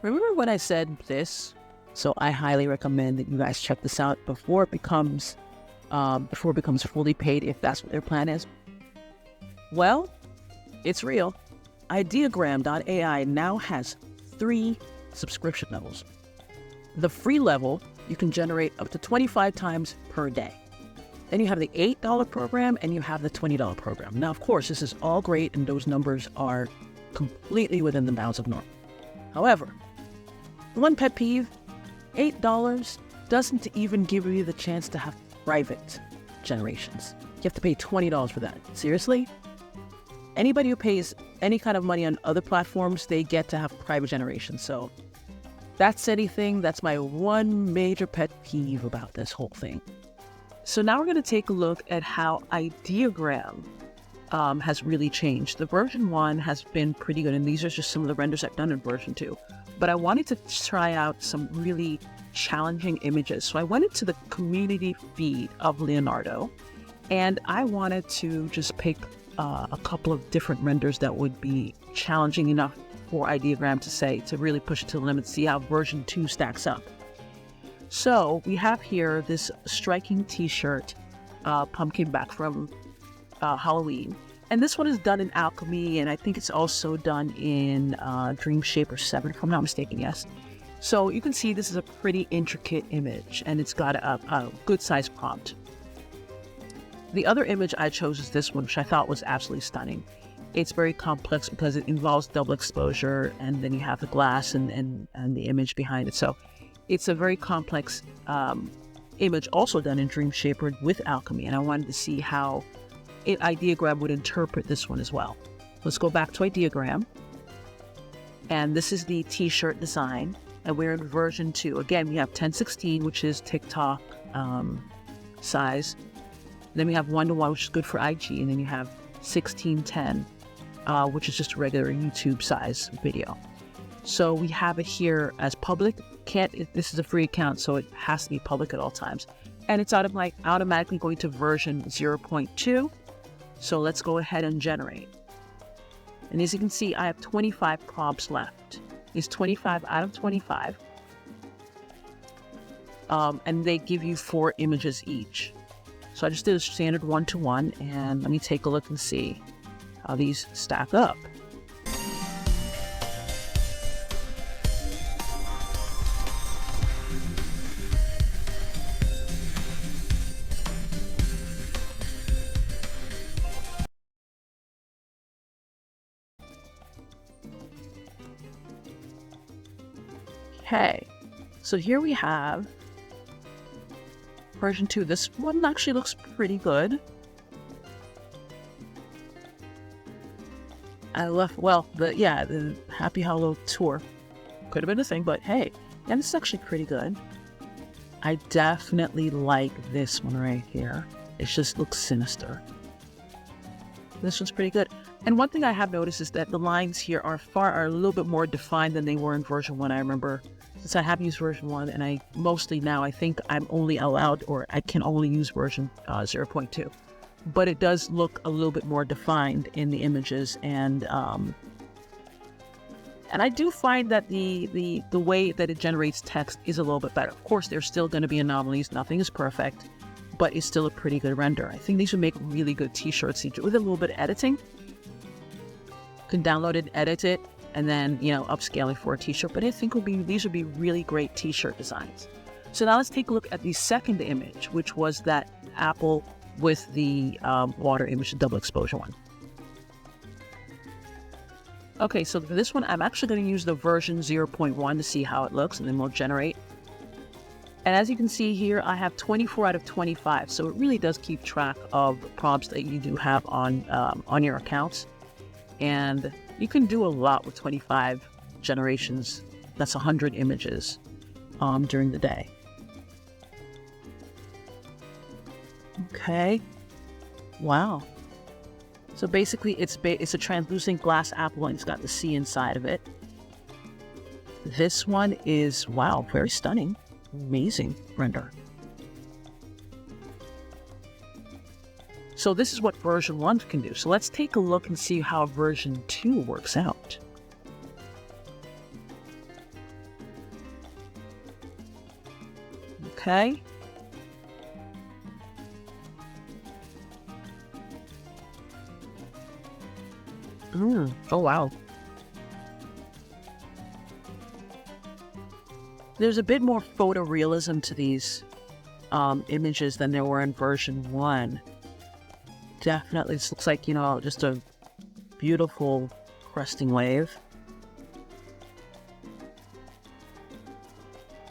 Remember when I said this? So I highly recommend that you guys check this out before it becomes fully paid, if that's what their plan is. Well, it's real. Ideogram.ai now has 3 subscription levels. The free level, you can generate up to 25 times per day. Then you have the $8 program and you have the $20 program. Now, of course, this is all great and those numbers are completely within the bounds of normal. However, one pet peeve, $8 doesn't even give you the chance to have private generations. You have to pay $20 for that. Seriously? Anybody who pays any kind of money on other platforms, they get to have private generations. So that's anything. That's my one major pet peeve about this whole thing. So now we're going to take a look at how Ideogram has really changed. The version 1 has been pretty good, and these are just some of the renders I've done in version 2. But I wanted to try out some really challenging images. So I went into the community feed of Leonardo, and I wanted to just pick a couple of different renders that would be challenging enough for Ideogram to really push it to the limit, see how version 2 stacks up. So we have here this striking t-shirt, pumpkin back from Halloween. And this one is done in Alchemy, and I think it's also done in Dreamshaper 7, if I'm not mistaken, yes. So you can see this is a pretty intricate image, and it's got a good size prompt. The other image I chose is this one, which I thought was absolutely stunning. It's very complex because it involves double exposure, and then you have the glass and the image behind it. So it's a very complex image, also done in Dreamshaper with Alchemy, and I wanted to see how Ideogram would interpret this one as well. Let's go back to Ideogram, and this is the t-shirt design, and we're in version 2. Again, we have 1016, which is TikTok size. Then we have 1:1, which is good for IG, and then you have 1610, which is just a regular YouTube size video. So we have it here as public. This is a free account, so it has to be public at all times. And it's automatically going to version 0.2. So let's go ahead and generate. And as you can see, I have 25 prompts left. It's 25 out of 25. And they give you 4 images each. So I just did a standard 1-to-1, and let me take a look and see how these stack up. Okay, so here we have version 2. This one actually looks pretty good. The Happy Hollow tour could have been a thing, but hey, yeah, this is actually pretty good. I definitely like this one right here. It just looks sinister. This one's pretty good. And one thing I have noticed is that the lines here are a little bit more defined than they were in version 1. I remember, since I have used version 1, and I think I'm only allowed, or I can only use version 0.2. But it does look a little bit more defined in the images, and I do find that the way that it generates text is a little bit better. Of course, there's still going to be anomalies. Nothing is perfect, but it's still a pretty good render. I think these would make really good t-shirts with a little bit of editing. You can download it, edit it, and then, upscale it for a t-shirt. But I think these would be really great t-shirt designs. So now let's take a look at the second image, which was that apple with the water image, the double exposure one. Okay, so for this one, I'm actually going to use the version 0.1 to see how it looks, and then we'll generate. And as you can see here, I have 24 out of 25, so it really does keep track of the prompts that you do have on your accounts. And you can do a lot with 25 generations. That's 100 images during the day. Okay. Wow. So basically, it's a translucent glass apple, and it's got the C inside of it. This one is, wow, very stunning. Amazing render. So this is what version 1 can do. So let's take a look and see how version 2 works out. Okay. Oh, wow. There's a bit more photorealism to these images than there were in version 1. Definitely, this looks like, just a beautiful cresting wave.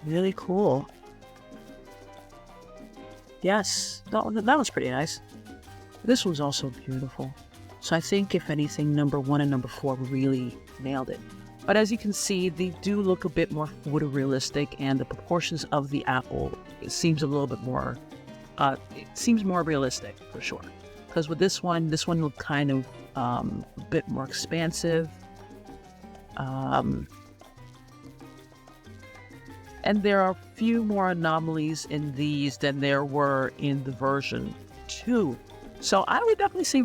Really cool. Yes, that was pretty nice. This was also beautiful. So I think, if anything, number 1 and number 4 really nailed it. But as you can see, they do look a bit more photorealistic, and the proportions of the apple, it seems a little bit more, it seems more realistic for sure. Because with this one looked kind of a bit more expansive. And there are a few more anomalies in these than there were in the version 2. So I would definitely say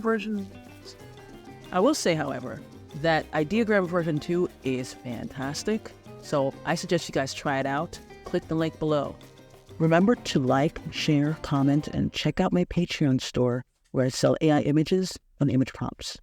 I will say, however, that Ideogram version 2 is fantastic. So I suggest you guys try it out. Click the link below. Remember to like, share, comment, and check out my Patreon store where I sell AI images on image prompts.